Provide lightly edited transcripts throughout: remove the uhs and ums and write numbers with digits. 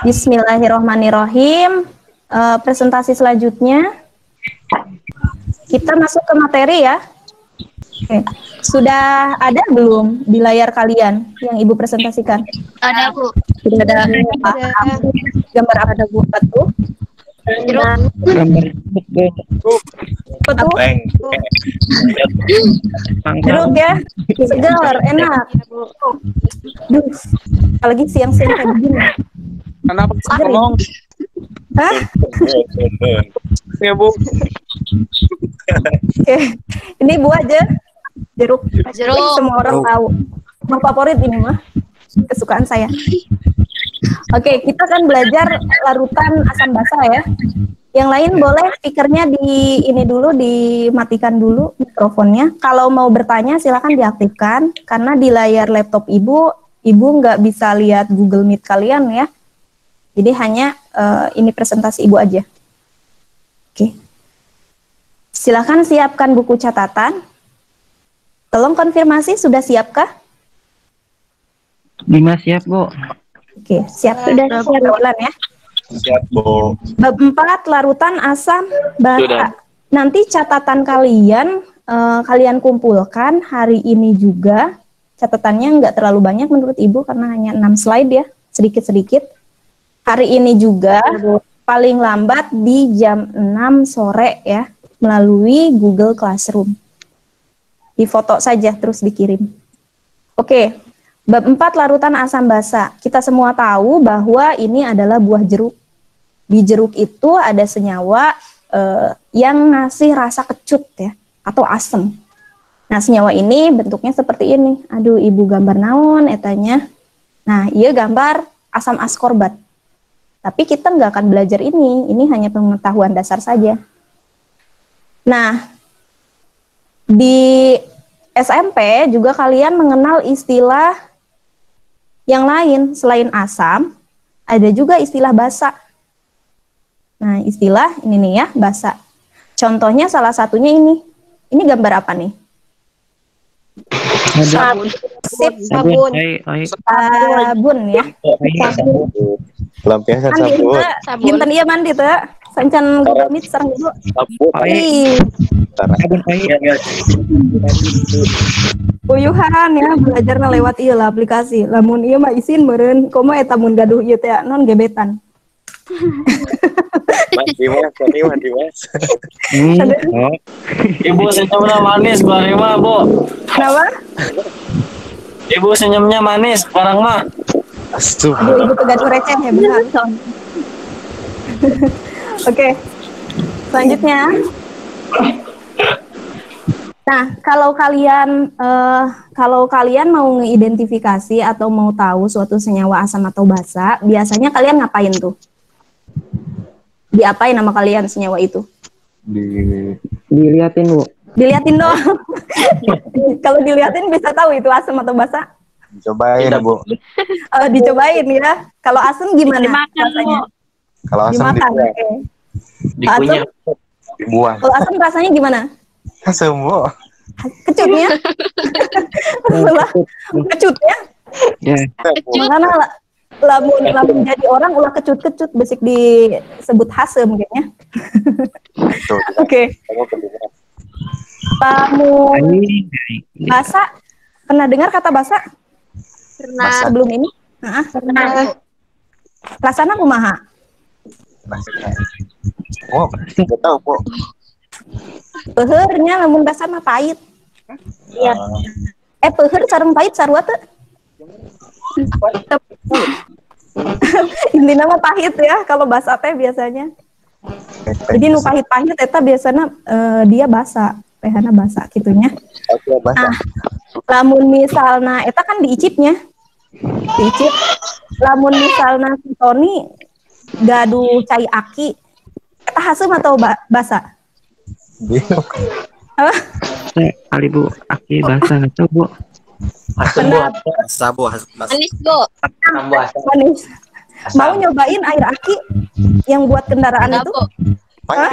Bismillahirrahmanirrahim. Presentasi selanjutnya kita masuk ke materi ya. Oke. Sudah ada belum di layar kalian yang Ibu presentasikan? Ada, Bu. Sudah ada. Gambar apa ada Bu? Betul. Betul. Jeruk ya, segar, enak. Duh, apalagi siang-siang kayak begini. Kenapa ngomong? Hah? Ya, Bu. Oke, ini Bu aja. Jeruk. Semua orang Jeruk. tahu. Yang favorit ini mah. Kesukaan saya. Oke, kita kan belajar larutan asam basa ya. Yang lain boleh speakernya dimatikan dulu mikrofonnya. Kalau mau bertanya silakan diaktifkan karena di layar laptop Ibu nggak bisa lihat Google Meet kalian ya. Jadi hanya ini presentasi Ibu aja. Oke. Silakan siapkan buku catatan. Tolong konfirmasi sudah siapkah? 5 siap, Bu. Oke, siap. Sudah siap ya. Siap, Bu. Bab 4 larutan asam basa. Sudah. Nanti catatan kalian kalian kumpulkan hari ini juga. Catatannya nggak terlalu banyak menurut Ibu karena hanya 6 slide ya, sedikit-sedikit. Hari ini juga paling lambat di jam 6 sore ya, melalui Google Classroom. Difoto saja terus dikirim. Oke. Bab 4 larutan asam basa. Kita semua tahu bahwa ini adalah buah jeruk. Di jeruk itu ada senyawa yang ngasih rasa kecut ya, atau asam. Nah, senyawa ini bentuknya seperti ini. Aduh, Ibu gambar naon etanya. Nah, iya gambar asam askorbat. Tapi kita nggak akan belajar ini. Ini hanya pengetahuan dasar saja. Nah, di SMP juga kalian mengenal istilah yang lain selain asam, ada juga istilah basa. Nah, istilah ini nih ya, basa. Contohnya salah satunya ini. Ini gambar apa nih? Sabun. Sabun ya. Lampiasan Mandi sabun. teu, Ginten ieu mandi teu. Sancan Google Meet sareng Ibu. Ih, Sabun pahit. puyuhan ya belajarna lewat ieu lah aplikasi. Lamun ieu mah isin meureun komo eta mun gaduh ieu teh non gebetan. Mandi mas. Ibu senyumnya manis sekarang mah, Bu. Kenapa? Ibu senyumnya manis sekarang mah. Aduh, Ibu tuh gaduh receh ya benar. Oke. Selanjutnya. Nah, kalau kalian mau mengidentifikasi atau mau tahu suatu senyawa asam atau basa, biasanya kalian ngapain tuh? Diapain nama kalian senyawa itu? Diliatin, Bu. Diliatin doang. Kalau diliatin bisa tahu itu asam atau basa? Cobain, Bu. Dicobain ya. Kalau asam gimana Dimakan, rasanya? Kalau asam Dimakan. dibuang. Oke. Dikunyah. Dibuang. Kalau asam rasanya gimana? Asam, Bu. Kecutnya? Kecutnya? Ya. Makanya lamun jadi orang ulah kecut-kecut besik disebut hasem kayaknya. Oke. Kamu basa pernah dengar kata basa? Pernah. Sebelum ini? Pernah. Rasana kumaha? Oh, nggak tahu, Bu. Peheurnya lamun basa mah pahit. Iya. Peuheur sareng pahit sarua teu? Intinya mah pahit ya kalau basa teh biasanya. Jadi nu pahit-pahit eta biasanya dia basa, pH-na basa gitunya. Nah, lamun misalna eta kan diicipnya. Diicip. Lamun misalna si Tony gaduh cai aki, eta hasem atau basa? Bingung. Hah? Kali, Bu. Aki basah itu, Bu. Sabu. Manis, Bu. Manis. Mau nyobain air aki yang buat kendaraan Enggak, itu? Bu. Hah?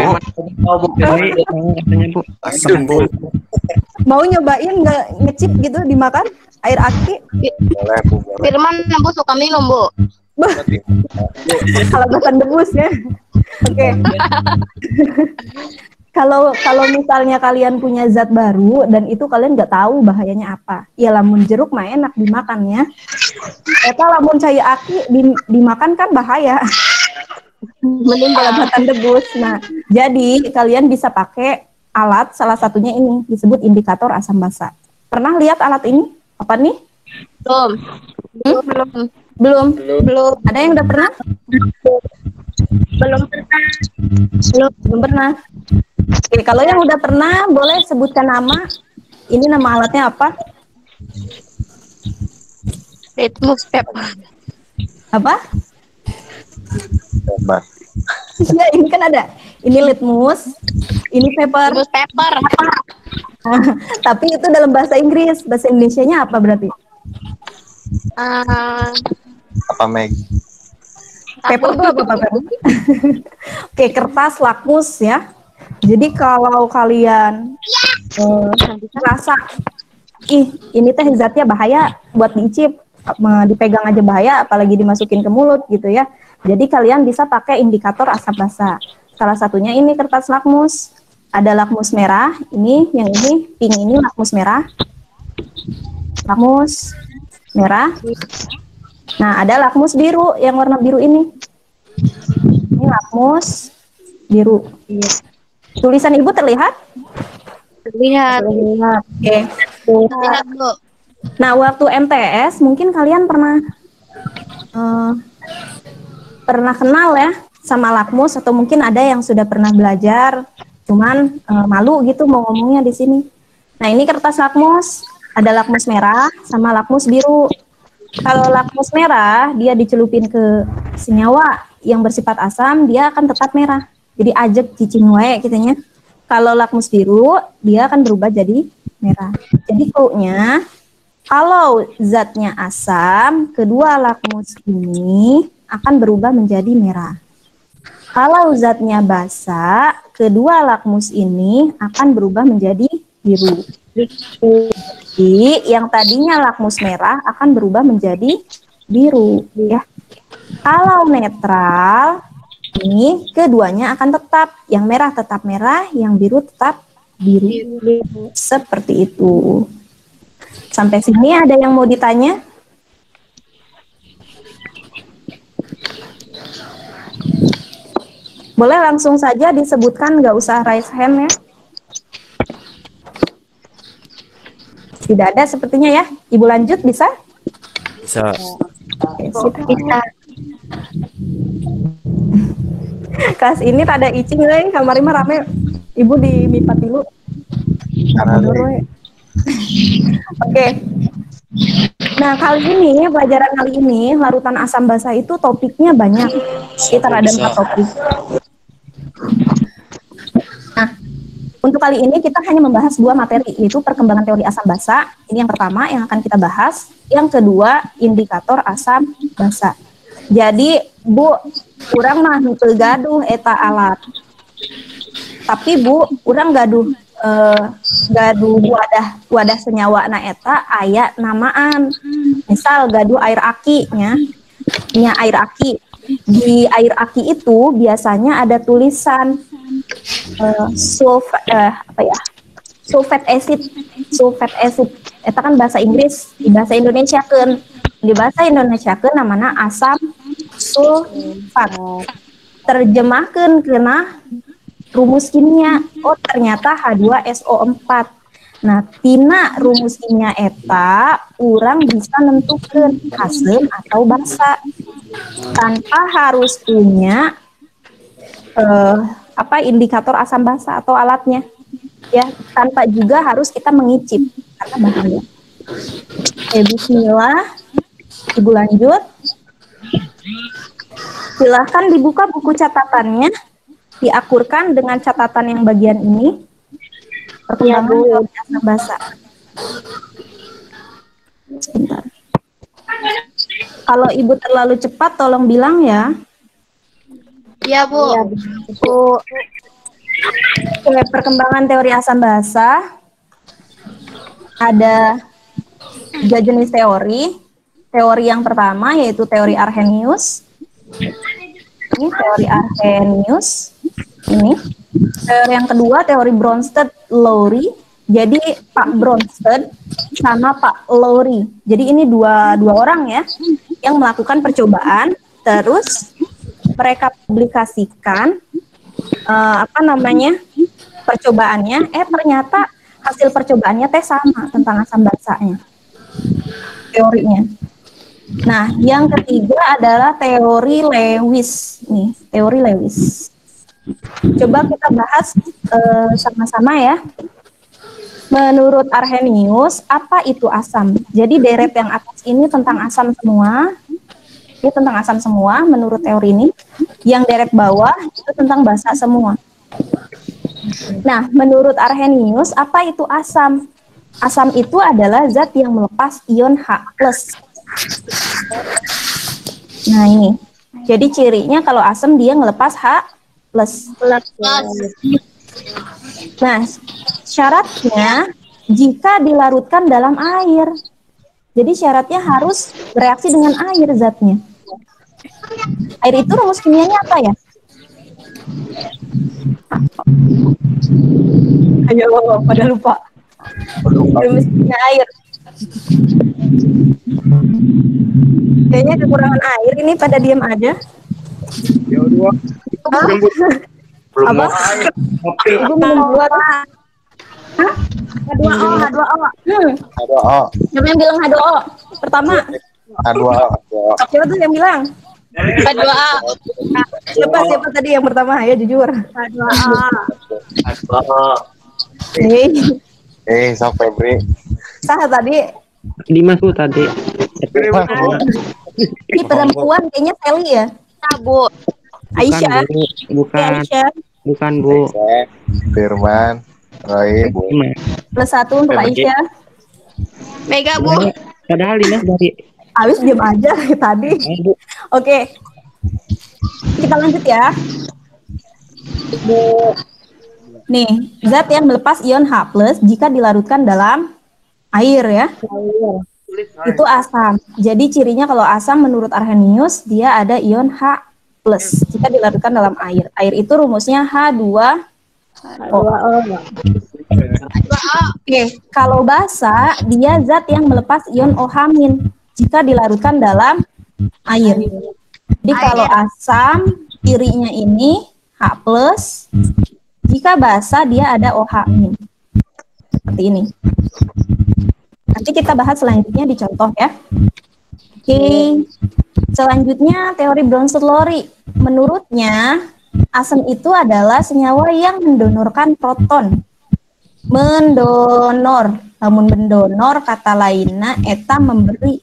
Katanya, Bu. Asam, Bu. Mau nyobain ngecip gitu dimakan air aki? Boleh, Bu. Boleh. Firman, Bu suka minum, Bu. Halaman debus ya. Oke. Kalau misalnya kalian punya zat baru dan itu kalian nggak tahu bahayanya apa, ya lamun jeruk mah enak dimakannya. Eta lamun cai aki dimakan kan bahaya. Mending kelebatan debus. Nah, jadi kalian bisa pakai alat, salah satunya ini disebut indikator asam basa. Pernah lihat alat ini? Apa nih? Belum. Belum. Ada yang udah pernah? Belum pernah. Belum pernah. Oke, kalau yang udah pernah boleh sebutkan nama. Ini nama alatnya apa? Litmus paper. Apa? Hebat. Ya, ini kan ada. Ini litmus, ini paper. Litmus paper. Tapi itu dalam bahasa Inggris. Bahasa Indonesianya apa berarti? Apa Meg? Paper itu apa, Pak? Oke, kertas lakmus ya. Jadi kalau kalian merasa, ini teh zatnya bahaya buat diicip, dipegang aja bahaya, apalagi dimasukin ke mulut gitu ya. Jadi kalian bisa pakai indikator asam basa. Salah satunya ini kertas lakmus. Ada lakmus merah, yang ini pink ini lakmus merah. Lakmus merah. Nah, ada lakmus biru yang warna biru ini. Ini lakmus biru. Tulisan Ibu terlihat? Terlihat. Oke. Terlihat, Bu. Nah, waktu MTS mungkin kalian pernah kenal ya sama lakmus, atau mungkin ada yang sudah pernah belajar, cuman malu gitu mau ngomongnya di sini. Nah, ini kertas lakmus, ada lakmus merah sama lakmus biru. Kalau lakmus merah, dia dicelupin ke senyawa yang bersifat asam, dia akan tetap merah. Jadi ajek cicing wae kitanya. Kalau lakmus biru, dia akan berubah jadi merah. Jadi clue-nya, kalau zatnya asam, kedua lakmus ini akan berubah menjadi merah. Kalau zatnya basa, kedua lakmus ini akan berubah menjadi biru. Jadi yang tadinya lakmus merah akan berubah menjadi biru ya. Kalau netral, ini keduanya akan tetap, yang merah tetap merah, yang biru tetap biru. Seperti itu. Sampai sini ada yang mau ditanya? Boleh langsung saja disebutkan, nggak usah raise hand ya. Tidak ada sepertinya ya. Ibu lanjut bisa? Bisa. Bisa. Kelas ini rada icing leh, kamar mah rame. Ibu di MIPA dulu. Oke. Nah, kali ini pelajaran kali ini larutan asam basa itu topiknya banyak. Sekitar ada 4 topik. Nah, untuk kali ini kita hanya membahas 2 materi, yaitu perkembangan teori asam basa. Ini yang pertama yang akan kita bahas. Yang kedua, indikator asam basa. Jadi, Bu, urang mah teu gaduh eta alat. Tapi Bu, urang gaduh wadah senyawa na eta aya namaan. Misal gaduh air aki nya air aki. Di air aki itu biasanya ada tulisan sulfat acid. Eta kan bahasa Inggris, di bahasa Indonesia kan. Di bahasa Indonesia kan namanya asam sulfat. Terjemahkan kena rumus kimia, oh ternyata H2SO4. Nah, tina rumus kimia eta urang bisa nentukeun asam atau basa tanpa harus punya indikator asam basa atau alatnya. Ya, tanpa juga harus kita mengicip karena bahaya. Oke, bismillah. Ibu lanjut. Silahkan dibuka buku catatannya, diakurkan dengan catatan yang bagian ini. Perkembangan teori asam basa. Sebentar. Kalau Ibu terlalu cepat, tolong bilang ya. Iya, Bu. Oke, perkembangan teori asam basa ada 3 jenis teori. teori yang pertama yaitu teori Arrhenius. Ini teori Arrhenius. Ini. Teori yang kedua teori Bronsted-Lowry. Jadi Pak Bronsted sama Pak Lowry. Jadi ini dua orang ya yang melakukan percobaan, terus mereka publikasikan percobaannya. Ternyata hasil percobaannya sama tentang asam basanya teorinya. Nah, yang ketiga adalah teori Lewis. Nih, teori Lewis. Coba kita bahas sama-sama ya. Menurut Arrhenius, apa itu asam? Jadi deret yang atas ini tentang asam semua. Ini tentang asam semua menurut teori ini. Yang deret bawah itu tentang basa semua. Nah, menurut Arrhenius, apa itu asam? Asam itu adalah zat yang melepas ion H+. Nah, ini. Jadi cirinya kalau asam dia ngelepas H+. Nah, syaratnya jika dilarutkan dalam air. Jadi syaratnya harus bereaksi dengan air zatnya. Air itu rumus kimianya apa ya? Ayo, pada lupa. Rumus kimia air. Kayaknya kekurangan air ini pada diam aja. Apa? Ibu minum dua. Hah? H2O. H2O. Siapa yang bilang H2O? Pertama. H2O. Siapa tuh yang bilang? H2A. Siapa tadi yang pertama? Ya jujur. Sok Febri. Sah tadi. Dimas Bu tadi. Ini perempuan kayaknya Sally ya? Bu. Aisyah. Bukan, Aisyah. bukan Bu. Firman. Roy, Bu. +1 untuk Aisyah. Mega, Bu. Padahal Dimas dari Habis diam aja tadi. Oke. Kita lanjut ya. Nih, zat yang melepas ion H+ jika dilarutkan dalam air ya. Itu asam. Jadi cirinya kalau asam menurut Arrhenius dia ada ion H+ jika dilarutkan dalam air. Air itu rumusnya H2O. Oke, kalau basa dia zat yang melepas ion OH- jika dilarutkan dalam air. Jadi kalau asam cirinya ini H+, jika basa dia ada OH-. Seperti ini. Nanti kita bahas selanjutnya di contoh ya. Oke. Selanjutnya teori Bronsted-Lowry. Menurutnya asam itu adalah senyawa yang mendonorkan proton. Mendonor. Namun mendonor kata lainnya eta memberi.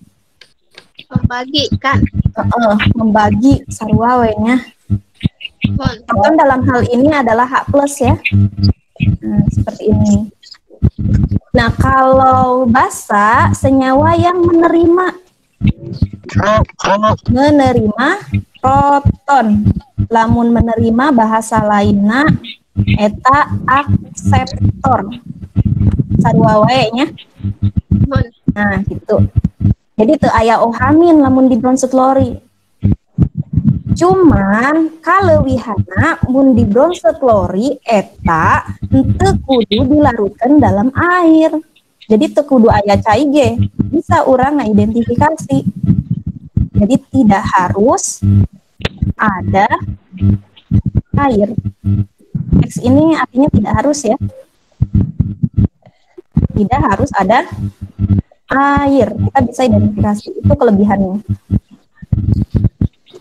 Membagikan. Membagi sarua we-nya. Proton dalam hal ini adalah H+ ya. Nah, seperti ini. Nah, kalau basa senyawa yang menerima proton. Lamun menerima bahasa lainnya eta akseptor. Sarua wae nya. Nah, gitu. Jadi teu aya OH- lamun di Bronsted-Lowry. Cuman kaleuwihana mun di Bronsted-Lowry eta henteu kudu dilarutkan dalam air. Jadi teu kudu aya cai ge, bisa urang ngaidentifikasi. Jadi tidak harus ada air. X ini artinya tidak harus ya. Tidak harus ada air. Kita bisa identifikasi, itu kelebihannya.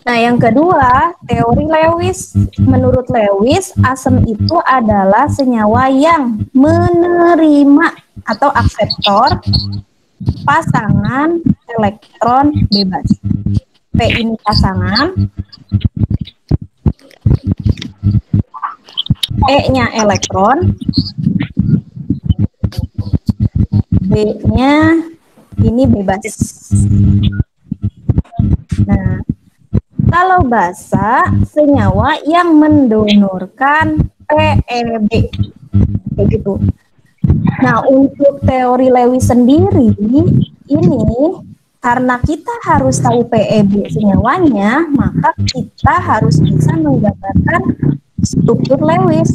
Nah, yang kedua, teori Lewis. Menurut Lewis, asam itu adalah senyawa yang menerima atau akseptor pasangan elektron bebas. P ini pasangan, E-nya elektron, B-nya ini bebas. Nah, kalau basa, senyawa yang mendonorkan PEB. Kayak gitu. Nah, untuk teori Lewis sendiri, ini Karena kita harus tahu PEB senyawanya, maka kita harus bisa menggambarkan struktur Lewis.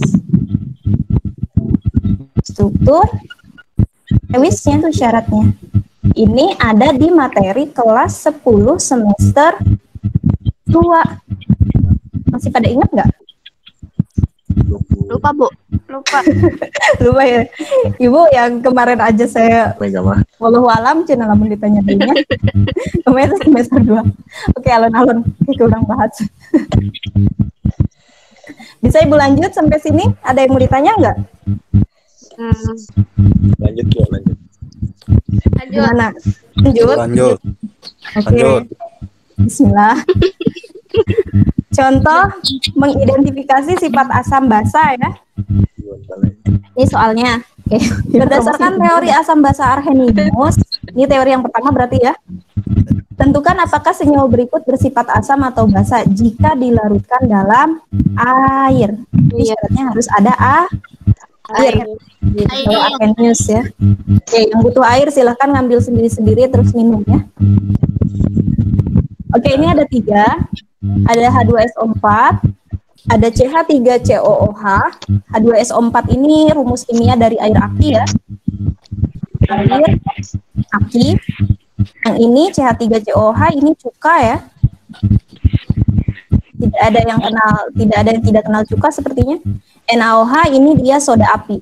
Struktur Lewisnya itu syaratnya. Ini ada di materi kelas 10 semester 2. Masih pada ingat nggak? Lupa, Bu. Lupa. Lupa ya. Ibu yang kemarin aja saya Mega mah. walau alam cina lamun ditanya dirinya. Kemarin semester 2. Oke, alon-alon kurang bahas. Bisa Ibu lanjut sampai sini? Ada yang mau ditanya nggak? Lanjut yuk, lanjut. Lanjut. Gimana? Lanjut. Lanjut. Oke. Bismillah. Contoh mengidentifikasi sifat asam basa ya. Ini soalnya. Oke. Berdasarkan teori asam basa Arrhenius, ini teori yang pertama berarti ya. Tentukan apakah senyawa berikut bersifat asam atau basa jika dilarutkan dalam air. Jadi syaratnya harus ada air. Kalau Arrhenius ya. Oke, yang butuh air silahkan ngambil sendiri-sendiri terus minum ya. Oke, ini ada 3. Ada H2SO4, ada CH3COOH. H2SO4 ini rumus kimia dari air aki ya. Air aki. Yang ini CH3COOH ini cuka ya. Tidak ada yang tidak kenal cuka sepertinya. NaOH ini dia soda api.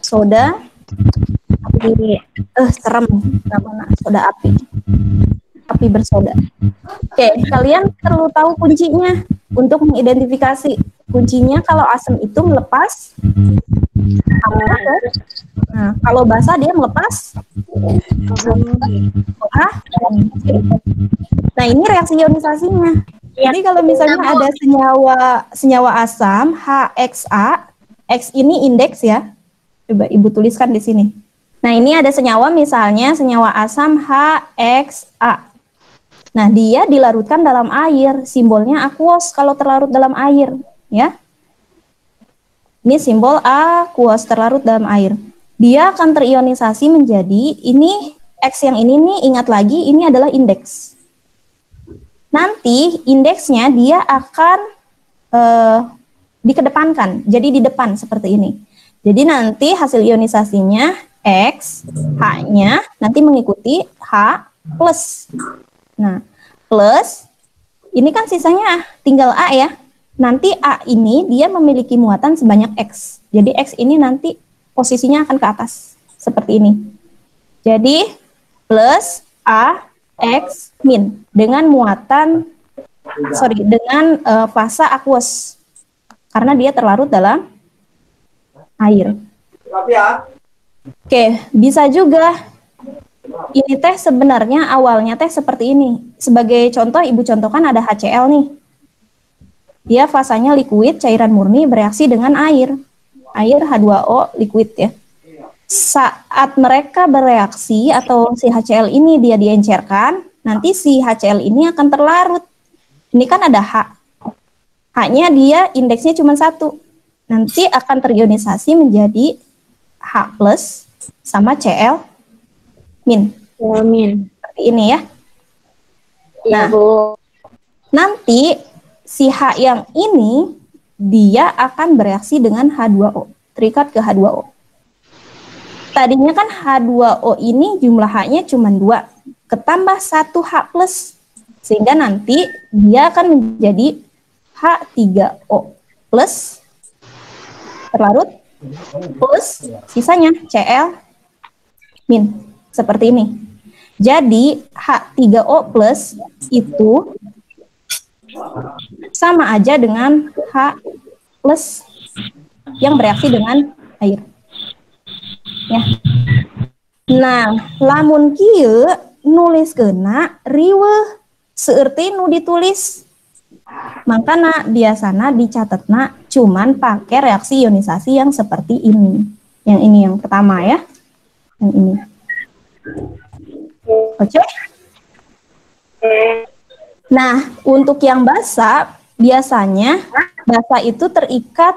Soda api. Serem namanya soda api. Api bersoda. Oke, kalian perlu tahu kuncinya untuk mengidentifikasi. Kuncinya kalau asam itu melepas apa? Nah, kalau basa dia melepas Nah, ini reaksi ionisasinya. Jadi kalau misalnya ada senyawa asam HXA, X ini indeks ya. Coba Ibu tuliskan di sini. Nah, ini ada senyawa misalnya senyawa asam HXA. Nah, dia dilarutkan dalam air, simbolnya aqueous kalau terlarut dalam air, ya. Ini simbol aqueous terlarut dalam air. Dia akan terionisasi menjadi ini X yang ini nih, ingat lagi ini adalah indeks. Nanti indeksnya dia akan dikedepankan, jadi di depan seperti ini. Jadi nanti hasil ionisasinya X, H-nya nanti mengikuti H plus. Nah, plus, ini kan sisanya tinggal A ya. Nanti A ini dia memiliki muatan sebanyak X. Jadi X ini nanti posisinya akan ke atas. Seperti ini. Jadi, plus A, X, min. Dengan muatan, dengan fasa aqueous. Karena dia terlarut dalam air. Oke, bisa juga. Ini teh sebenarnya awalnya teh seperti ini. Sebagai contoh, Ibu contohkan ada HCl nih. Dia fasanya liquid, cairan murni bereaksi dengan air. Air H2O liquid ya. Saat mereka bereaksi atau si HCl ini dia diencerkan, nanti si HCl ini akan terlarut. Ini kan ada H. H-nya dia indeksnya cuma 1. Nanti akan terionisasi menjadi H plus sama Cl min. Seperti ini ya. Nah, nanti si H yang ini dia akan bereaksi dengan H2O, terikat ke H2O. Tadinya kan H2O ini jumlah H-nya cuma 2, ketambah 1 H plus, sehingga nanti dia akan menjadi H3O plus terlarut plus sisanya Cl min. Seperti ini. Jadi H3O plus itu sama aja dengan H plus yang bereaksi dengan air. Ya. Nah, lamun kieu nulis kena riweuh seerti nu ditulis. Makana biasana dicatetna cuman pakai reaksi ionisasi yang seperti ini. Yang ini yang pertama ya. Yang ini. Oke. Nah, untuk yang basa, biasanya basa itu terikat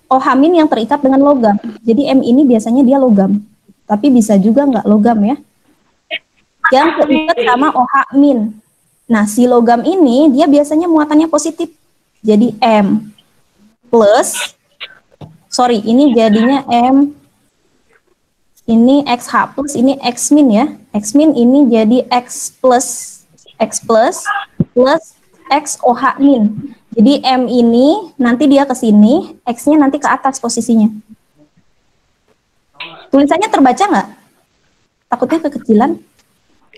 OH- yang terikat dengan logam. Jadi M ini biasanya dia logam. Tapi bisa juga nggak logam ya. yang keikat sama OH min. Nah, si logam ini dia biasanya muatannya positif. Jadi M plus, sorry, ini jadinya M, ini XH plus, ini X min ya. X min ini jadi X plus plus XOH min. Jadi M ini nanti dia ke sini, X-nya nanti ke atas posisinya. Tulisannya terbaca nggak? Takutnya kekecilan?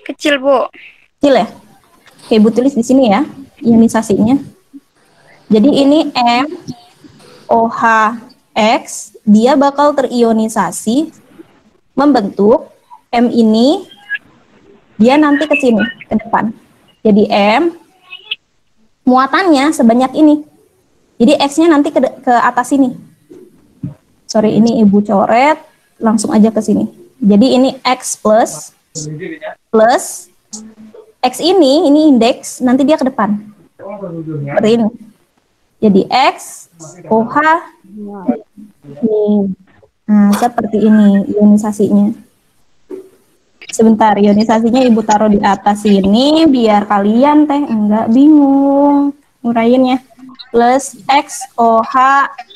Kecil, Bu. Kecil ya? Oke, Ibu tulis di sini ya, ionisasinya. Jadi ini M OH X, dia bakal terionisasi membentuk M ini, dia nanti ke sini, ke depan. Jadi M, muatannya sebanyak ini. Jadi X-nya nanti ke atas sini. Sorry, ini Ibu coret, langsung aja ke sini. Jadi ini X plus X ini indeks, nanti dia ke depan. Seperti ini. Jadi X, OH, ini. Nah, seperti ini ionisasinya. Sebentar, ionisasinya Ibu taruh di atas sini, biar kalian enggak bingung nguraiinnya. Plus X, OH,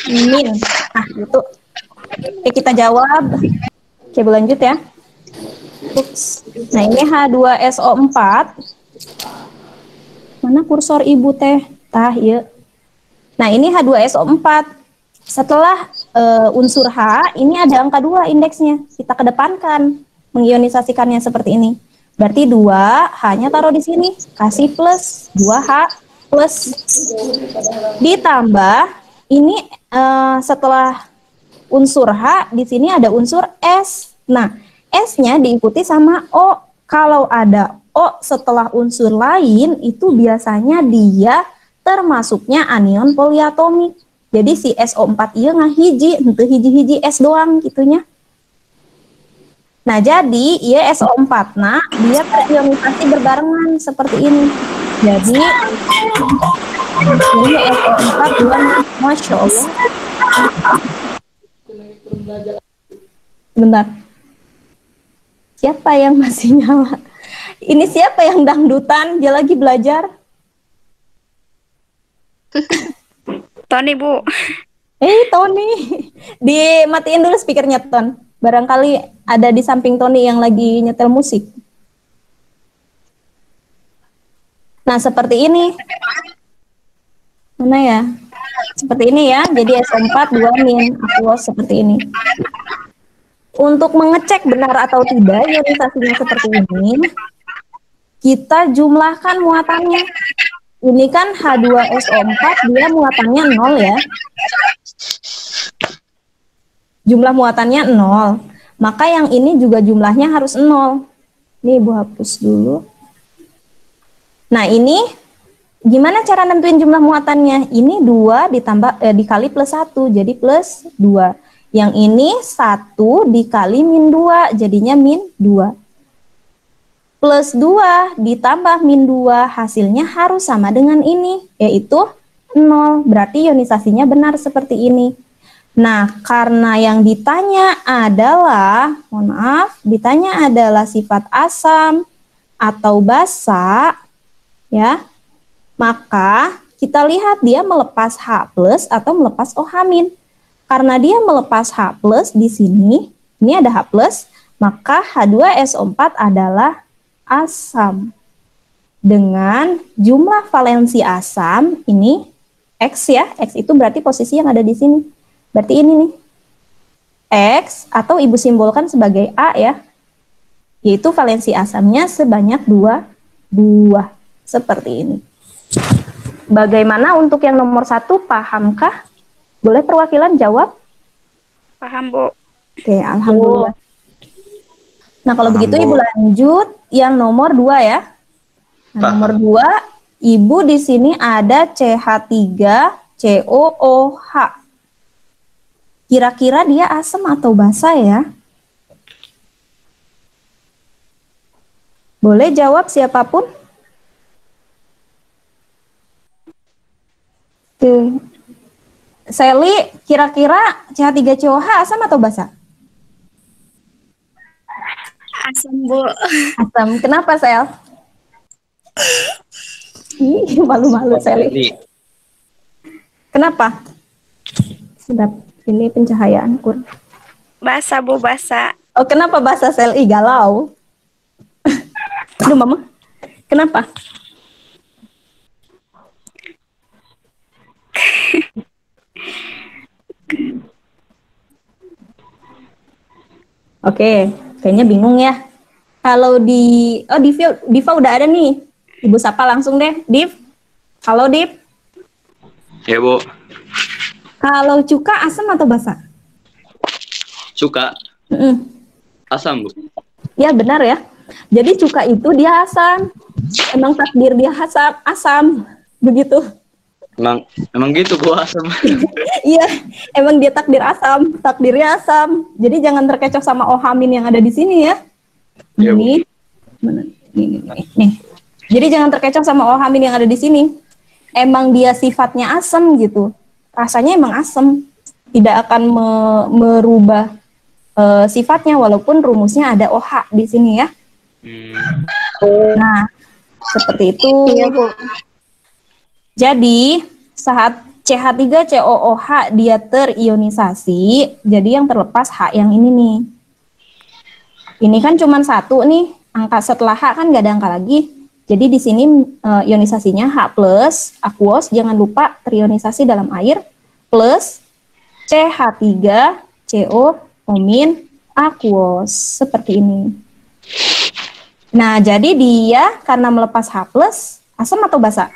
min. Nah, itu. Oke, kita jawab. Oke, berlanjut ya. Ups. Nah, ini H2SO4. Mana kursor Ibu teh? Tah, ya. Nah, ini H2SO4. Setelah unsur H, ini ada angka 2 indeksnya. Kita kedepankan, mengionisasikannya seperti ini. Berarti 2, H-nya taruh di sini. Kasih plus, 2H plus. Ditambah, ini setelah unsur H, di sini ada unsur S. Nah, S-nya diikuti sama O. Kalau ada O setelah unsur lain, itu biasanya dia termasuknya anion poliatomik. Jadi si SO4 iya ngahiji, henteu hiji-hiji S doang gitunya. Nah, jadi iya SO4, nah dia terionisasi berbarengan seperti ini. Jadi ini SO4 dua, Masya Allah. Bentar. Siapa yang masih nyala? Ini siapa yang dangdutan? Dia lagi belajar. Tony, Bu. Tony. Dimatiin dulu speakernya, Ton. Barangkali ada di samping Tony yang lagi nyetel musik. Nah, seperti ini. Mana ya? Seperti ini ya. Jadi SO4 2 min aqueous seperti ini. Untuk mengecek benar atau tidak ionisasinya seperti ini, kita jumlahkan muatannya. Ini kan H2SO4, dia muatannya 0 ya. Jumlah muatannya 0. Maka yang ini juga jumlahnya harus 0. Ini Ibu hapus dulu. Nah, ini gimana cara nentuin jumlah muatannya? Ini 2 ditambah dikali plus 1, jadi plus 2. Yang ini 1 dikali min 2, jadinya min 2. Plus 2 ditambah min 2, hasilnya harus sama dengan ini, yaitu 0. Berarti ionisasinya benar seperti ini. Nah, karena yang ditanya adalah, mohon maaf, ditanya adalah sifat asam atau basa, ya, maka kita lihat dia melepas H plus atau melepas OH min. Karena dia melepas H plus di sini, ini ada H plus, maka H2SO4 adalah asam. Dengan jumlah valensi asam, ini X ya, X itu berarti posisi yang ada di sini. Berarti ini nih, X atau Ibu simbolkan sebagai A ya, yaitu valensi asamnya sebanyak 2 buah, seperti ini. Bagaimana untuk yang nomor 1, pahamkah? Boleh perwakilan jawab? Paham, Bu. Oke, alhamdulillah. Nah, kalau Paham, begitu Bu. Ibu lanjut yang nomor 2 ya. Nah, nomor 2, Ibu di sini ada CH3COOH. Kira-kira dia asam atau basa ya? Boleh jawab siapapun? Oke. Sally, kira-kira CH3COH asam atau basa? Asam, Bu. Asam. Kenapa, Sel? Ih, malu-malu, Sel. Kenapa? Sedap. Ini pencahayaan kurang. Basah, Bu, basah. Oh, kenapa bahasa Sel? Ih, galau. Aduh, Mama. Kenapa? Oke, kayaknya bingung ya. Kalau Diva udah ada nih. Ibu sapa langsung deh. Div. Halo, Div. Ya, Bu. Kalau cuka asam atau basah? Suka Mm-mm. asam, Bu. Ya, benar ya. Jadi cuka itu dia asam. Emang takdir dia asam. Begitu. Emang gitu, Bu, asam. Iya, emang dia takdirnya asam. Jadi jangan terkecoh sama ohamin yang ada di sini ya. Iya, Bu. Ini, mana? Nih. Jadi jangan terkecoh sama ohamin yang ada di sini. Emang dia sifatnya asam gitu. Rasanya emang asam. Tidak akan merubah sifatnya walaupun rumusnya ada OH di sini ya. Nah, seperti itu. Iya, Bu. Jadi, saat CH3COOH dia terionisasi, jadi yang terlepas H yang ini nih. Ini kan cuma satu nih, angka setelah H kan nggak ada angka lagi. Jadi di sini ionisasinya H+, aquos, jangan lupa terionisasi dalam air, plus CH3CO omin aquos, seperti ini. Nah, jadi dia karena melepas H+, asam atau basa?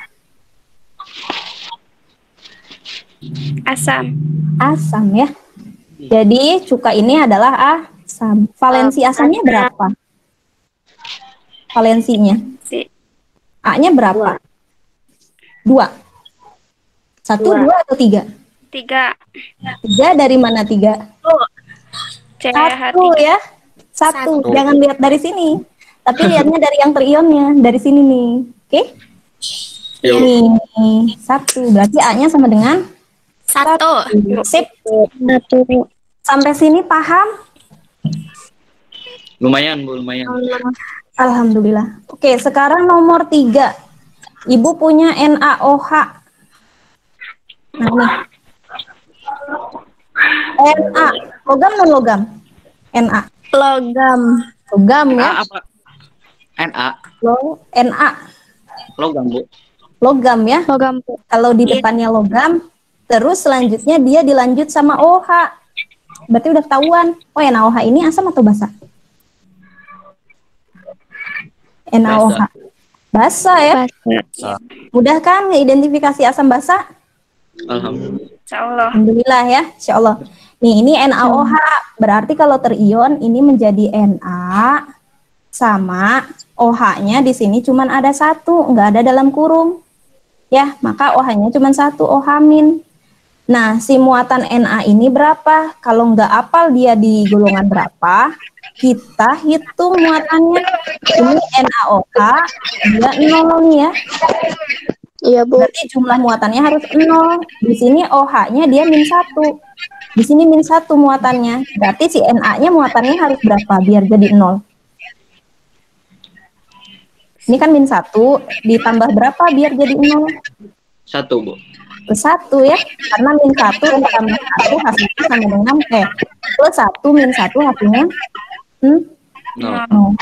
Asam. Asam ya. Jadi cuka ini adalah asam. Valensi asamnya berapa? Valensinya. Si. A-nya berapa? 2. 1, 2 atau 3? 3. 3 dari mana 3? CH3. 1 ya. 1. Jangan lihat dari sini. Tapi lihatnya dari yang terionnya. Dari sini nih. Oke? Iya, Bu. Nih. 1. Berarti A-nya sama dengan 1. Sip. Sampai sini paham? Lumayan, Bu, lumayan. Alhamdulillah. Oke, sekarang nomor 3. Ibu punya NaOH. Nah, nih. Na. Logam non logam? Na. Logam. Logam ya. Apa? Na. Na. Logam, Bu. Logam ya. Logam, Bu. Kalau di depannya logam, terus selanjutnya dia dilanjut sama OH. Berarti udah ketahuan. Oh, NaOH ini asam atau basa? NaOH. Basa ya. Basa. Mudah kan ngeidentifikasi asam basa? Alhamdulillah. Insyaallah. Alhamdulillah ya, insya Allah. Nih, ini NaOH. Berarti kalau terion ini menjadi Na sama OH-nya di sini cuma ada 1, nggak ada dalam kurung. Ya, maka OH-nya cuma 1, OH-min. Nah, si muatan Na ini berapa? Kalau nggak apal dia di golongan berapa, kita hitung muatannya. Ini NaOH, dia 0 nih ya. Iya, Bu. Berarti jumlah muatannya harus 0. Di sini OH-nya dia -1. Di sini -1 muatannya. Berarti si Na-nya muatannya harus berapa biar jadi 0? Ini kan -1 ditambah berapa biar jadi 0? 1, Bu. 1 ya. Karena -1 ditambah 1 hasilnya sama dengan plus 1 -1 hasilnya 0.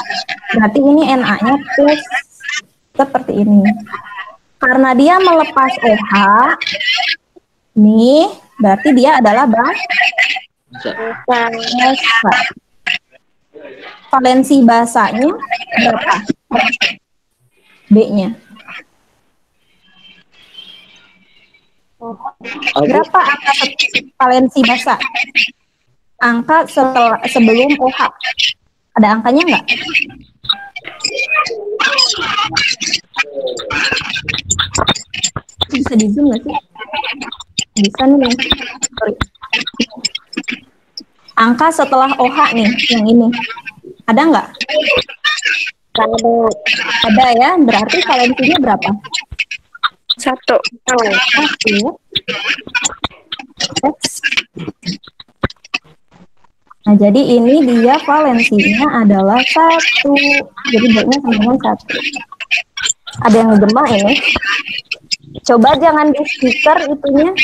Berarti ini Na-nya plus seperti ini. Karena dia melepas OH, nih, berarti dia adalah Bisa. basa. Valensi basanya berapa? B-nya. Berapa angka valensi basa? Angka sebelum OH. Ada angkanya nggak? Bisa di zoom nggak sih? Bisa nih. Sorry. Angka setelah OH nih, yang ini. Ada nggak? Ada ya, berarti valensinya berapa? 1. 1. Nah, jadi ini dia valensinya adalah 1. Jadi baiknya sama dengan 1. Ada yang ngegema ini. Coba jangan di speaker itunya.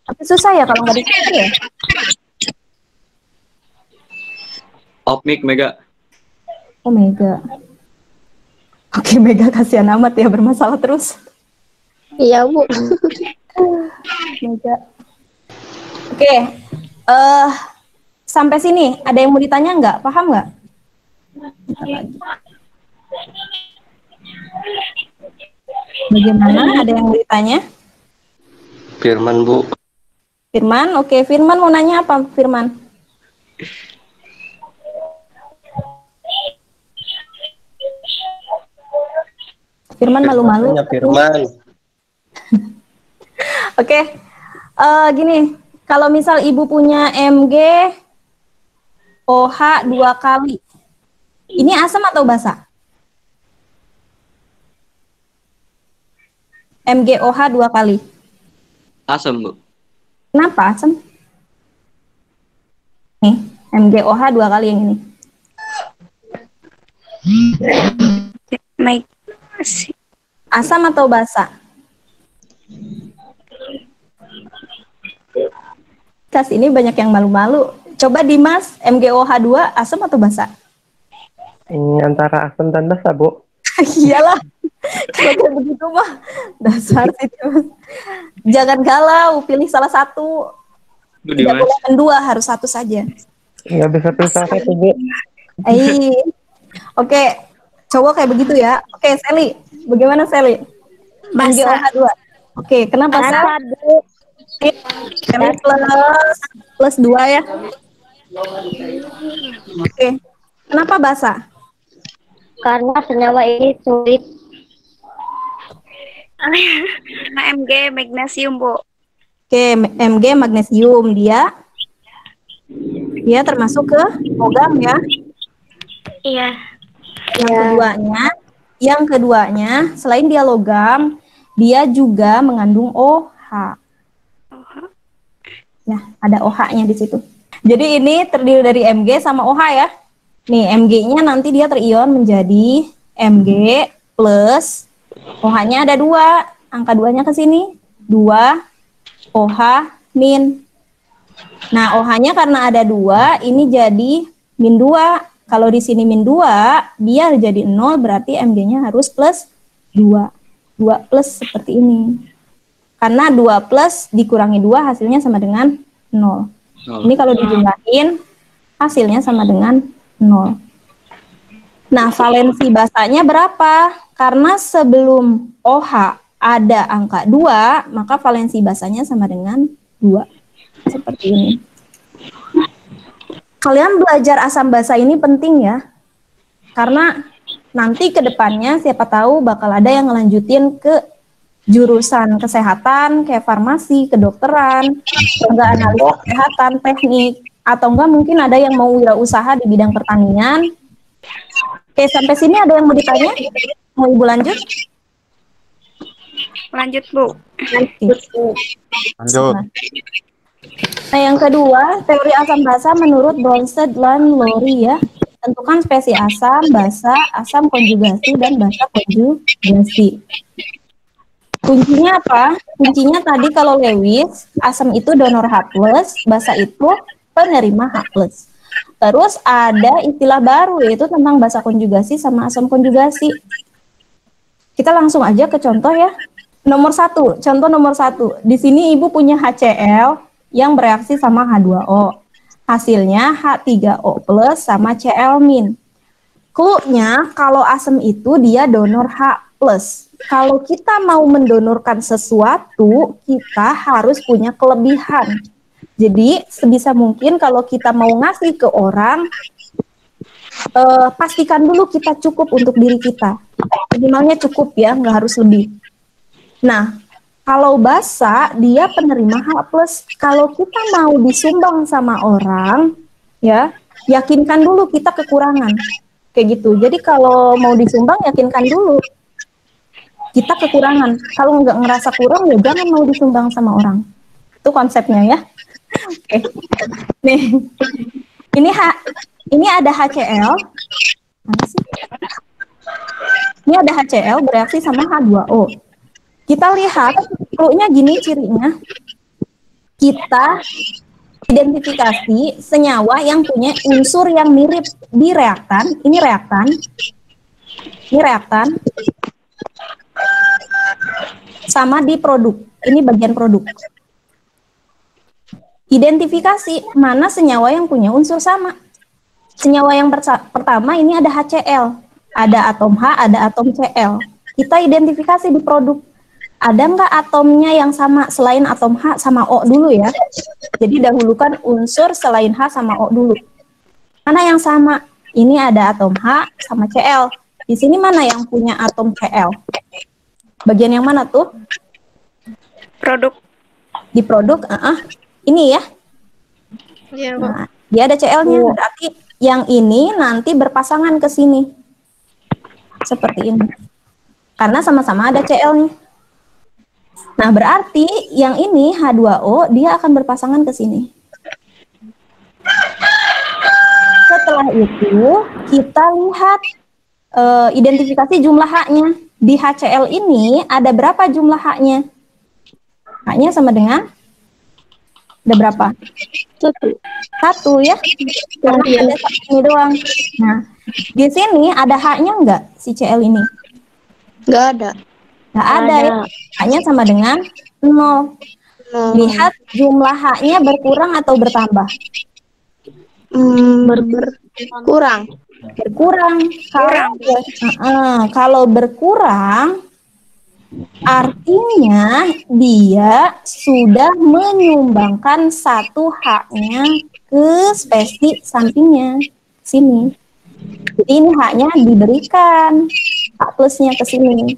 Tapi susah ya kalau nggak di speaker ya. Off mic Mega. Oh, Mega. Oke, Mega kasihan amat ya, bermasalah terus. Iya, Bu. Mega. Oke, sampai sini ada yang mau ditanya nggak? Paham nggak? Bentar lagi. Bagaimana? Ada yang mau ditanya? Firman, Bu. Firman, oke. Firman mau nanya apa, Firman? Firman malu-malu. Tanya Firman. Oke, gini. Kalau misal ibu punya MG OH 2 kali, ini asam atau basa? MG OH 2 kali. Asam, Bu. Kenapa asam? Nih, MG OH 2 kali yang ini. Asam atau basa? Kas ini banyak yang malu-malu. Coba Dimas, MgOH 2 asam atau basa? Ini antara asam dan basa, Bu. Iyalah. Kalau kayak begitu mah dasar sih, Mas. Jangan galau, pilih salah satu. Bu Tidak Dimas. boleh kedua, harus satu saja. Nggak bisa pilih salah satu, Bu. Oke, cowok kayak begitu ya. Oke, Sally. Bagaimana Sally? MgOH 2. Oke, kenapa Sally? Sally plus 2 ya. Oke. Kenapa basa? Karena senyawa ini sulit. MG magnesium, Bu. Oke, Mg magnesium dia termasuk ke logam ya. Iya. Yang keduanya selain dia logam, dia juga mengandung OH. Ya, ada OH-nya di situ. Jadi ini terdiri dari Mg sama OH ya. Nih, Mg-nya nanti dia terion menjadi Mg plus OH-nya ada 2. Angka 2-nya ke sini. 2 OH min. Nah, OH-nya karena ada 2, ini jadi min 2. Kalau di sini min 2, biar jadi 0 berarti Mg-nya harus plus 2. 2 plus seperti ini. Karena 2 plus dikurangi 2 hasilnya sama dengan 0. Ini kalau dijumlahin hasilnya sama dengan 0. Nah, valensi basanya berapa? Karena sebelum OH ada angka 2, maka valensi basanya sama dengan 2. Seperti ini. Kalian belajar asam basa ini penting ya. Karena nanti ke depannya siapa tahu bakal ada yang ngelanjutin ke jurusan kesehatan, kayak farmasi, kedokteran, enggak analis kesehatan, teknik, atau enggak mungkin ada yang mau wirausaha di bidang pertanian. Oke, sampai sini ada yang mau ditanya? Mau Ibu lanjut? Lanjut, Bu. Lanjut. Nah, yang kedua, teori asam basa menurut Bronsted dan Lowry ya. Tentukan spesies asam, basa, asam konjugasi, dan basa konjugasi. Kuncinya apa? Kuncinya tadi kalau Lewis, asam itu donor H+, basa itu penerima H+. Terus ada istilah baru yaitu tentang basa konjugasi sama asam konjugasi. Kita langsung aja ke contoh ya. Contoh nomor 1. Di sini Ibu punya HCl yang bereaksi sama H2O. Hasilnya H3O+ sama Cl-. Clue-nya kalau asam itu dia donor H+. Kalau kita mau mendonorkan sesuatu, kita harus punya kelebihan. Jadi, sebisa mungkin kalau kita mau ngasih ke orang, pastikan dulu kita cukup untuk diri kita. Minimalnya cukup ya, nggak harus lebih. Nah, kalau basa, dia penerima H+. Kalau kita mau disumbang sama orang, ya, yakinkan dulu kita kekurangan. Kayak gitu. Jadi kalau mau disumbang, yakinkan dulu kita kekurangan. Kalau nggak ngerasa kurang, ya jangan mau disumbang sama orang. Itu konsepnya ya. Oke. Nih, ini ada HCl. Mana sih? Ini ada HCl bereaksi sama H2O. Kita lihat clue-nya gini cirinya. Kita identifikasi senyawa yang punya unsur yang mirip di reaktan. Ini reaktan. Ini reaktan. Sama di produk. Ini bagian produk. Identifikasi mana senyawa yang punya unsur sama. Senyawa yang pertama ini ada HCl. Ada atom H, ada atom Cl. Kita identifikasi di produk. Ada nggak atomnya yang sama selain atom H sama O dulu ya? Jadi dahulukan unsur selain H sama O dulu. Mana yang sama? Ini ada atom H sama Cl. Di sini mana yang punya atom Cl? Bagian yang mana tuh? Produk. Di produk, ini ya. Iya, Bu. Nah, dia ada Cl-nya, berarti yang ini nanti berpasangan ke sini. Seperti ini. Karena sama-sama ada Cl-nya. Nah, berarti yang ini H2O, dia akan berpasangan ke sini. Setelah itu, kita lihat identifikasi jumlah H-nya. Di HCl ini, ada berapa jumlah H-nya? H-nya sama dengan? Ada berapa? Satu ya? Karena ada satu ini doang. Nah, di sini ada H-nya enggak, si Cl ini? Nggak ada. Nggak ada ya. H-nya sama dengan 0. Lihat jumlah H-nya berkurang atau bertambah? Berkurang. Berkurang. Kalau berkurang, artinya dia sudah menyumbangkan satu H-nya ke spesi sampingnya. Sini. Jadi ini H-nya diberikan. H plusnya ke sini.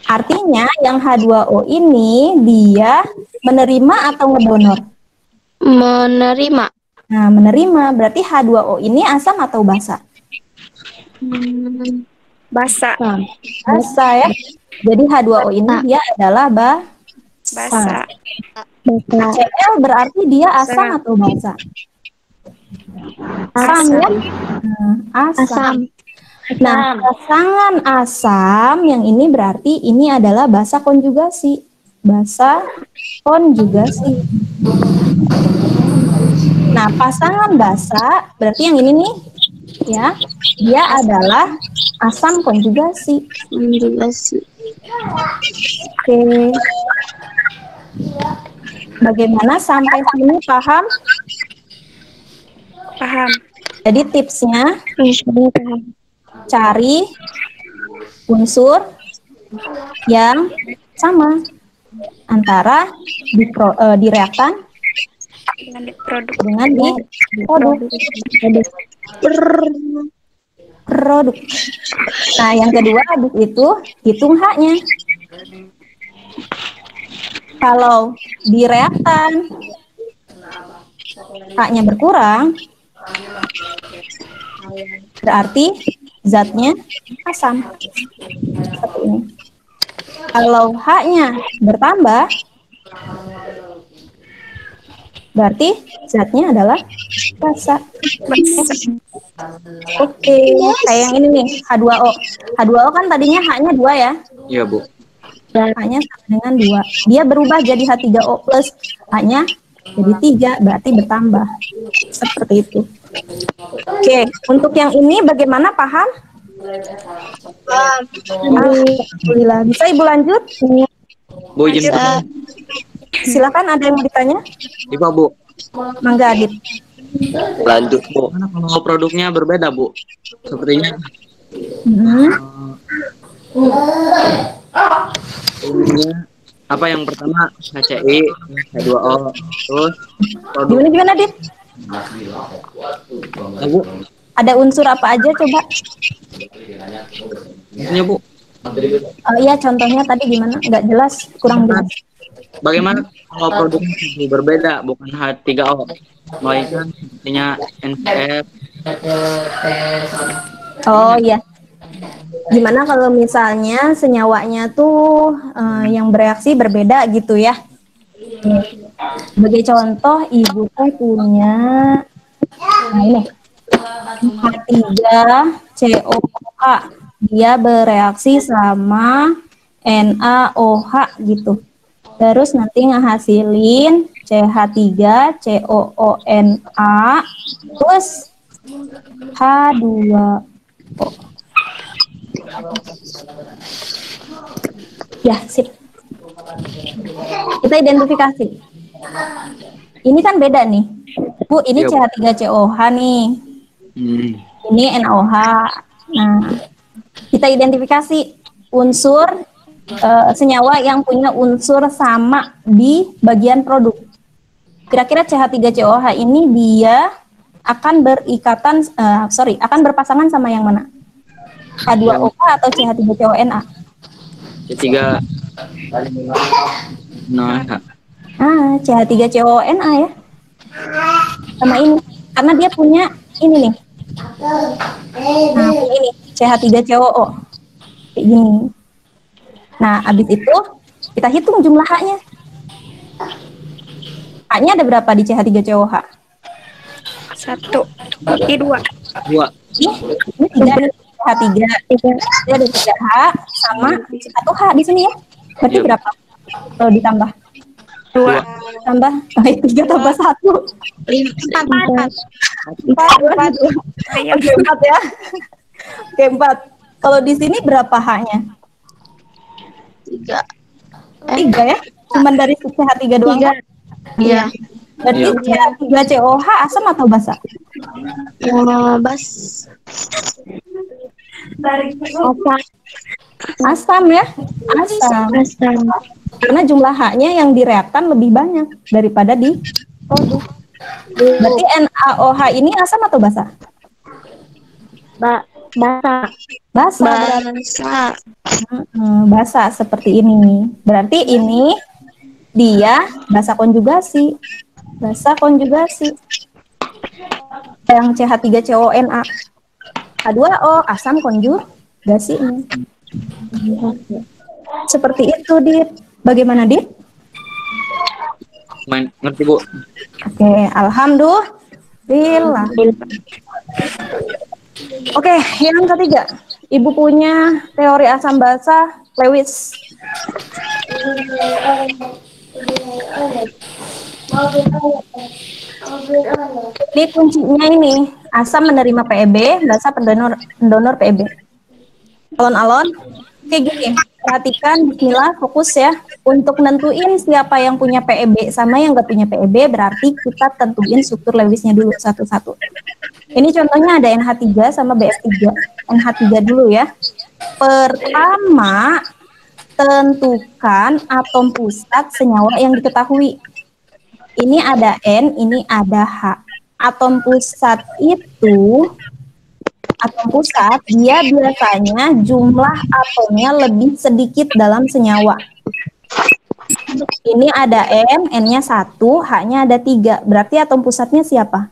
Artinya yang H2O ini dia menerima atau ngedonor? Menerima. Nah, menerima berarti H2O ini asam atau basa? Basa. Basa ya. Jadi H2O ini dia adalah Basa. Cl berarti dia asam atau basa? Asam ya? Asam. Nah, pasangan asam yang ini berarti ini adalah basa konjugasi. Basa konjugasi. Nah, pasangan basa berarti yang ini nih ya, dia adalah asam konjugasi. Oke. Bagaimana sampai sini paham? Paham. Jadi tipsnya cari unsur yang sama antara di reaktan Dengan produk. dengan di produk. Nah, yang kedua habis itu hitung H-nya. Kalau di reaktan H-nya berkurang, berarti zatnya asam. Seperti ini. Kalau H-nya bertambah, berarti zatnya adalah basa. Oke, kayak yang ini nih, H2O. H2O kan tadinya H-nya 2 ya. Iya, Bu. H-nya sama dengan 2. Dia berubah jadi H3O plus. H-nya jadi 3, berarti bertambah. Seperti itu. Oke, untuk yang ini bagaimana, paham? Alhamdulillah. Bisa Ibu lanjut? Bu, izin. Silakan, ada yang mau ditanya? Ibu, Bu. Mangga, Adit. Lanjut, Bu. Karena kalau produknya berbeda, Bu. Sepertinya ininya apa yang pertama HCI, H2O, terus produk. Gimana, Adit? Ya, Bu. Ada unsur apa aja coba? Maksudnya, Bu. Iya, contohnya tadi gimana? Nggak jelas, kurang jelas. Bagaimana kalau produknya berbeda, bukan H3O, melainkan sepertinya NCF. Oh iya. Gimana kalau misalnya senyawanya tuh yang bereaksi berbeda gitu ya? Sebagai contoh, ibu teh punya, nah ini, H3COH. Dia bereaksi sama NaOH gitu. Terus nanti ngehasilin CH3COONA, terus H2O. Ya, sip. Kita identifikasi. Ini kan beda nih. Bu, ini Iya, Bu. CH3COH nih. Ini NaOH. Nah, kita identifikasi unsur senyawa yang punya unsur sama di bagian produk. Kira-kira CH3COH ini dia akan berikatan, akan berpasangan sama yang mana? H2OK atau CH3CONA? C3 nah CH3CONA ya. Sama ini. Karena dia punya ini nih. Nah, ini CH3COO. Kayak gini. Nah, habis itu kita hitung jumlah H-nya. H-nya ada berapa di CH3COH? 1. I 2. 2. Ini 3 nih, H3. Dia ada 3 H sama 1 H di sini ya. Berarti Iya. berapa? Kalau ditambah 2. tambah 3 tambah 1. 4. 4. Oke, 4 ya. Oke, 4. Kalau di sini berapa H-nya? 3 ya? Cuman dari CH3 doang. 3. Kan? Iya. Berarti CH3COH asam atau basa? Bas. Asam ya? Asam. Karena jumlah H-nya yang direaktan lebih banyak daripada di produk. Berarti NaOH ini asam atau basa? Basa. Basa. Basa seperti ini. Berarti ini dia basa konjugasi. Basa konjugasi. Yang CH3CONA. H2O asam konjugasi ini. Seperti itu, Dit. Bagaimana, Dit? Ngerti, Bu? Oke, alhamdulillah. Oke, yang ketiga. Ibu punya teori asam basa Lewis. Ini kuncinya ini, asam menerima PEB, basa pendonor PEB. Alon-alon, kayak gini, perhatikan, bismillah, fokus ya. Untuk nentuin siapa yang punya PEB sama yang nggak punya PEB, berarti kita tentuin struktur Lewisnya dulu satu-satu. Ini contohnya ada NH3 sama BF3. NH3 dulu ya. Pertama, tentukan atom pusat senyawa yang diketahui. Ini ada N, ini ada H. Atom pusat itu, atom pusat, dia biasanya jumlah atomnya lebih sedikit dalam senyawa. Ini ada N, N-nya 1, H-nya ada 3. Berarti atom pusatnya siapa?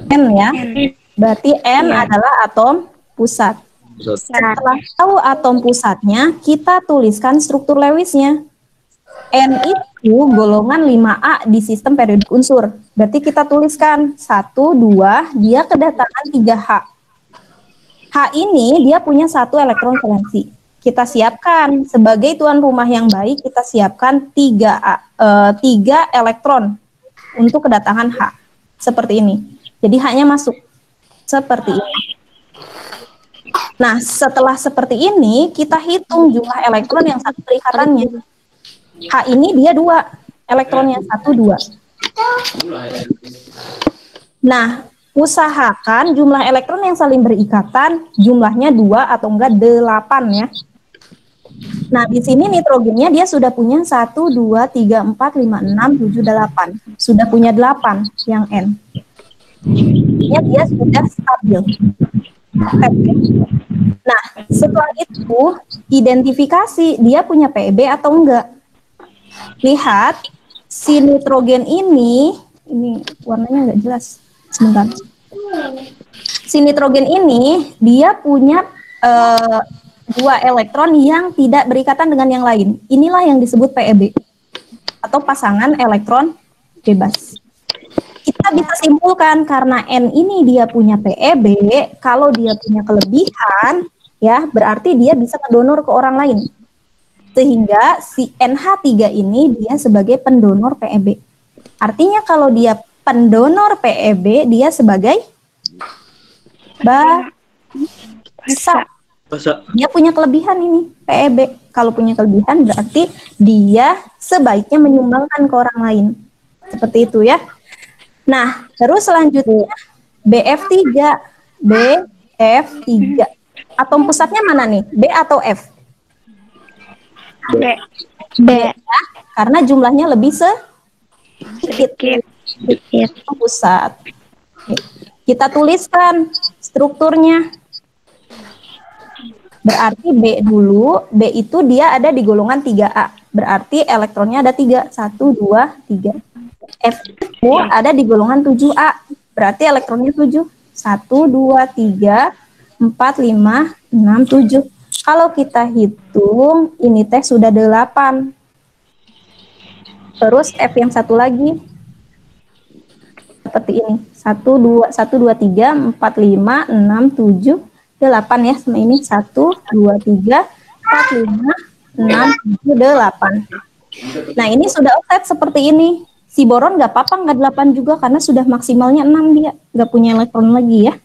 N ya. Berarti N adalah atom pusat. Setelah tahu atom pusatnya, kita tuliskan struktur Lewisnya. N itu golongan 5A di sistem periodik unsur. Berarti kita tuliskan 1, 2, dia kedatangan 3H. H ini dia punya 1 elektron valensi. Kita siapkan sebagai tuan rumah yang baik, kita siapkan 3 elektron untuk kedatangan H. Seperti ini. Jadi H-nya masuk. Seperti ini. Nah, setelah seperti ini, kita hitung jumlah elektron yang satu perikatannya. H ini dia 2, elektronnya 1, 2. Nah, usahakan jumlah elektron yang saling berikatan, jumlahnya 2 atau enggak 8 ya. Nah, di sini nitrogennya dia sudah punya 1, 2, 3, 4, 5, 6, 7, 8. Sudah punya 8 yang N. Dia sudah stabil. Nah, setelah itu identifikasi dia punya PEB atau enggak. Lihat si nitrogen ini warnanya enggak jelas. Sebentar. Si nitrogen ini dia punya dua elektron yang tidak berikatan dengan yang lain. Inilah yang disebut PEB atau pasangan elektron bebas. Kita bisa simpulkan karena N ini dia punya PEB, kalau dia punya kelebihan, ya berarti dia bisa mendonor ke orang lain. Sehingga si NH3 ini dia sebagai pendonor PEB. Artinya kalau dia pendonor PEB, dia sebagai basa. Dia punya kelebihan ini, PEB. Kalau punya kelebihan berarti dia sebaiknya menyumbangkan ke orang lain. Seperti itu ya. Nah, terus selanjutnya BF3. BF3. Atom pusatnya mana nih? B atau F? B. B. Ya, karena jumlahnya lebih sedikit. Pusat. Kita tuliskan strukturnya. Berarti B dulu. B itu dia ada di golongan 3A. Berarti elektronnya ada 3. 1, 2, 3. F itu ada di golongan 7A. Berarti elektronnya 7. 1, 2, 3, 4, 5, 6, 7. Kalau kita hitung, ini teh sudah 8. Terus F yang satu lagi. Seperti ini. 1, 2, 3, 4, 5, 6, 7, 8 ya. Sama ini 1, 2, 3, 4, 5, 6, 7, 8. Nah ini sudah offset seperti ini. Si boron nggak apa-apa, nggak 8 juga karena sudah maksimalnya 6 dia. Nggak punya elektron lagi ya.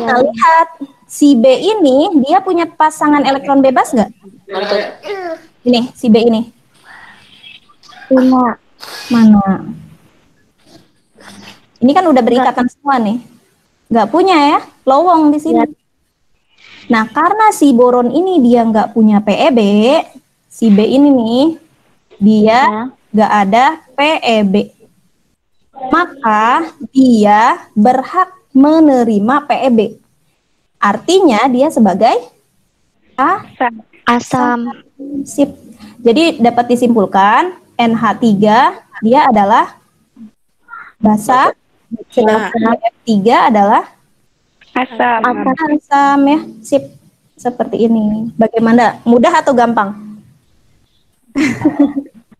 Nah lihat, si B ini dia punya pasangan elektron bebas nggak? Ini, si B ini. Punya. Mana? Ini kan udah berikatan semua nih. Nggak punya ya, lowong di sini. Nah, karena si boron ini dia nggak punya PEB, si B ini nih, dia nggak ada PEB. Maka dia berhak menerima PEB. Artinya dia sebagai Asam. Sip. Jadi dapat disimpulkan NH3 dia adalah basa, sedangkan F3 adalah Asam. asam ya. Sip. Seperti ini. Bagaimana? Mudah atau gampang?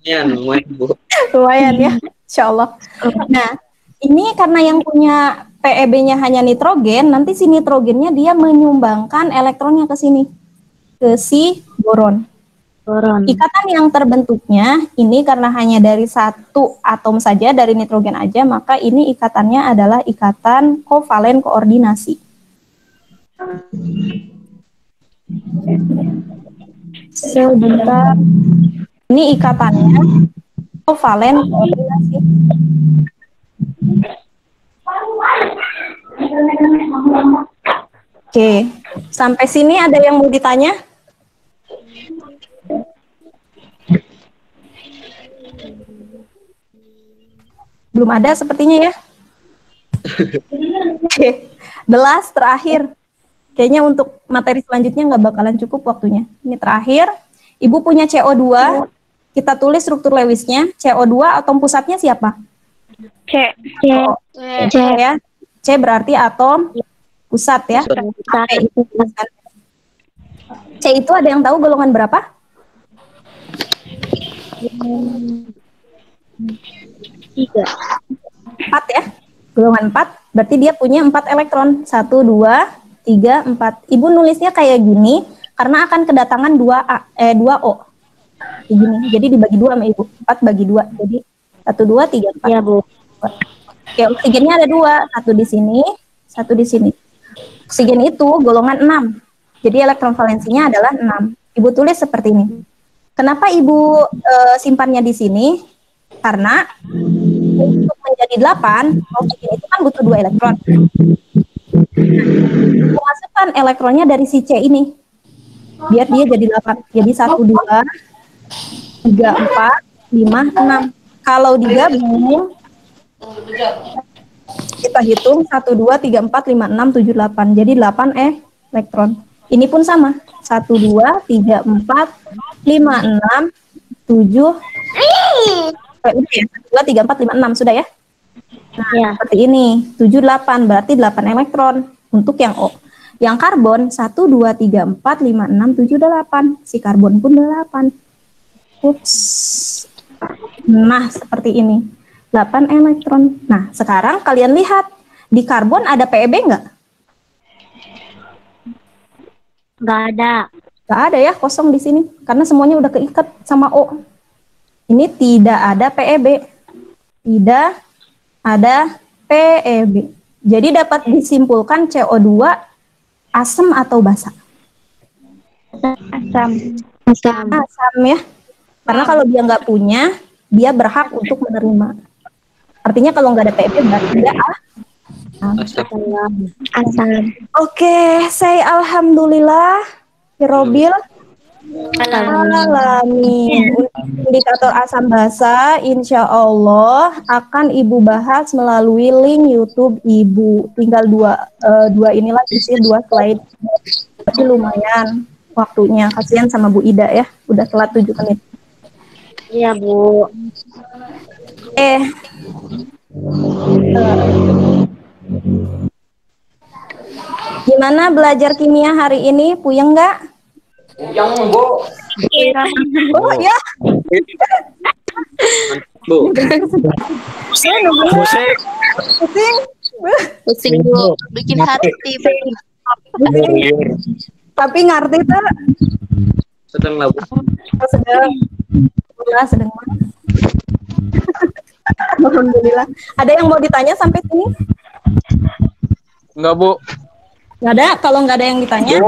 Lumayan, Bu. Lumayan ya, insya Allah. Nah, ini karena yang punya PEB-nya hanya nitrogen, nanti si nitrogennya dia menyumbangkan elektronnya ke sini, ke si boron. Ikatan yang terbentuknya ini karena hanya dari satu atom saja, dari nitrogen aja, maka ini ikatannya adalah ikatan kovalen koordinasi. Sebentar. Ini ikatannya kovalen koordinasi. Oke, sampai sini ada yang mau ditanya? Belum ada sepertinya ya. Oke, the last terakhir. Kayaknya untuk materi selanjutnya nggak bakalan cukup waktunya. Ini terakhir. Ibu punya CO2. Kita tulis struktur Lewisnya. CO2 atom pusatnya siapa? C. C ya. C berarti atom pusat ya. C itu ada yang tahu golongan berapa? 4 ya. Golongan 4 berarti dia punya 4 elektron. 1, 2, 3, 4. Ibu nulisnya kayak gini karena akan kedatangan 2O. Begini. Jadi dibagi 2 sama Ibu. 4 bagi 2. Jadi 1, 2, 3, 4. Iya, Bu. Oke, oksigennya ada 2. 1 di sini, 1 di sini. Oksigen itu golongan 6. Jadi elektron valensinya adalah 6. Ibu tulis seperti ini. Kenapa Ibu simpannya di sini? Karena untuk menjadi 8, oksigen itu kan butuh 2 elektron. Masukkan elektronnya dari si C ini. Biar dia jadi 8. Jadi 1, 2, 3, 4, 5, 6. Kalau digabung, kita hitung 1, 2, 3, 4, 5, 6, 7, 8. Jadi 8 elektron. Ini pun sama. 1, 2, 3, 4, 5, 6, 7. Udah ya? 1, 2, 3, 4, 5, 6. Sudah ya? Nah, seperti ini. 7, 8. Berarti 8 elektron untuk yang O. Yang karbon 1, 2, 3, 4, 5, 6, 7, 8. Si karbon pun 8. Ups. Nah, seperti ini. 8 elektron. Nah, sekarang kalian lihat. Di karbon ada PeB nggak? Nggak ada. Nggak ada ya, kosong di sini. Karena semuanya udah keikat sama O. Ini tidak ada PeB. Tidak ada PeB. Jadi dapat disimpulkan CO2 asam atau basa? Asam. Asam. Asam ya. Karena kalau dia nggak punya, dia berhak untuk menerima. Artinya kalau nggak ada PeB berarti dia Asam. Oke, saya alhamdulillah, Robil. Alamin. Indikator asam basa, insya Allah akan Ibu bahas melalui link YouTube Ibu. Tinggal dua inilah sih, 2 slide. Tapi lumayan waktunya. Kasihan sama Bu Ida ya, udah telat 7 menit. Iya, Bu. Gimana belajar kimia hari ini? Puyeng nggak? Oh ya. Bu. Pusing. Pusing, Bu. Bikin hati, Bu. Tapi ngerti tuh. Sedang lah, Bu. Oh, sedang. Sedang mana? Alhamdulillah. Ada yang mau ditanya sampai sini? Enggak, Bu. Nggak ada. Kalau nggak ada yang ditanya,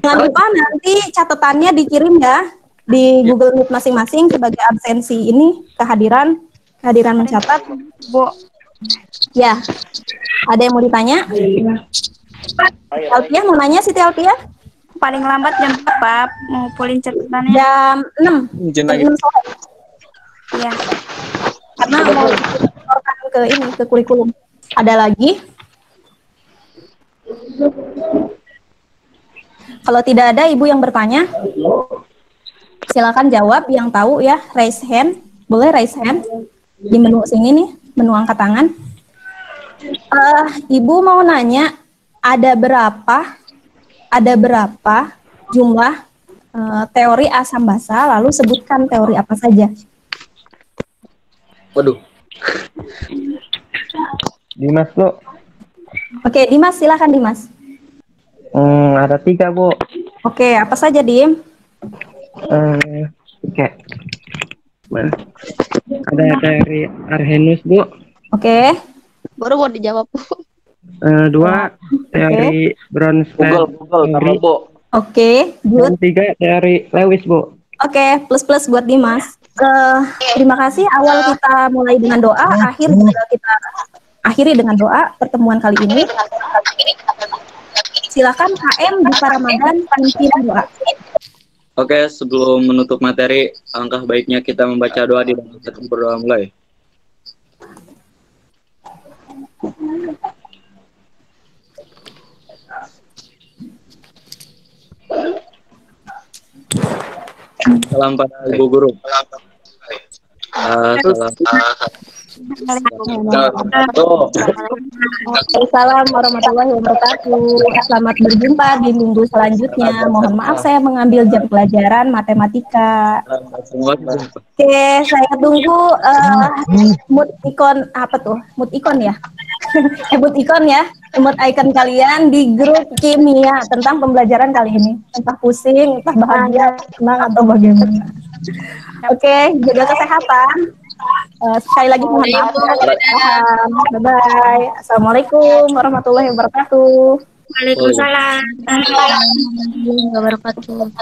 jangan lupa nanti catatannya dikirim ya di Google Meet masing-masing sebagai absensi ini kehadiran mencatat. Bu, Ya, ada yang mau ditanya? Alpia mau nanya Siti Alpia? paling lambat jam berapa ngumpulin catatannya? Jam 6. Izin Jam lagi. 6 sore. Iya. Karena mau dilaporkan ke kurikulum. Ada lagi? Kalau tidak ada ibu yang bertanya, silakan jawab. Yang tahu ya, raise hand. Boleh raise hand di menu sini nih, menu angkat tangan. Ibu mau nanya, ada berapa jumlah teori asam basa? Lalu sebutkan teori apa saja. Waduh. Dimas, Bu. Oke, Dimas, silakan Dimas. Ada 3, Bu. Oke, apa saja Dim? Oke. Ada teori Arrhenius, Bu. Oke, Baru mau dijawab, Bu. 2 teori Bronsted. Google, Bu. oke, good. 3 teori Lewis, Bu. Oke, plus buat Dimas. Terima kasih. Awal kita mulai dengan doa, akhir juga kita akhiri dengan doa pertemuan kali ini. Silakan KM Buka Ramadan pimpin doa. Oke, sebelum menutup materi, alangkah baiknya kita membaca doa di dalam kita berdoa mulai. Salam pada Ibu Guru. Salam. Assalamualaikum warahmatullahi wabarakatuh. Selamat berjumpa di minggu selanjutnya. Mohon maaf saya mengambil jam pelajaran matematika. Oke, saya tunggu mood ikon apa tuh? Mood ikon ya? Mood ikon ya? Mood icon kalian di grup kimia tentang pembelajaran kali ini. Entah pusing, entah bahagia, senang atau bagaimana. Oke, jaga kesehatan. Sekali lagi mohon maaf. Bye-bye. Assalamualaikum warahmatullahi wabarakatuh. Waalaikumsalam. Warahmatullahi wabarakatuh.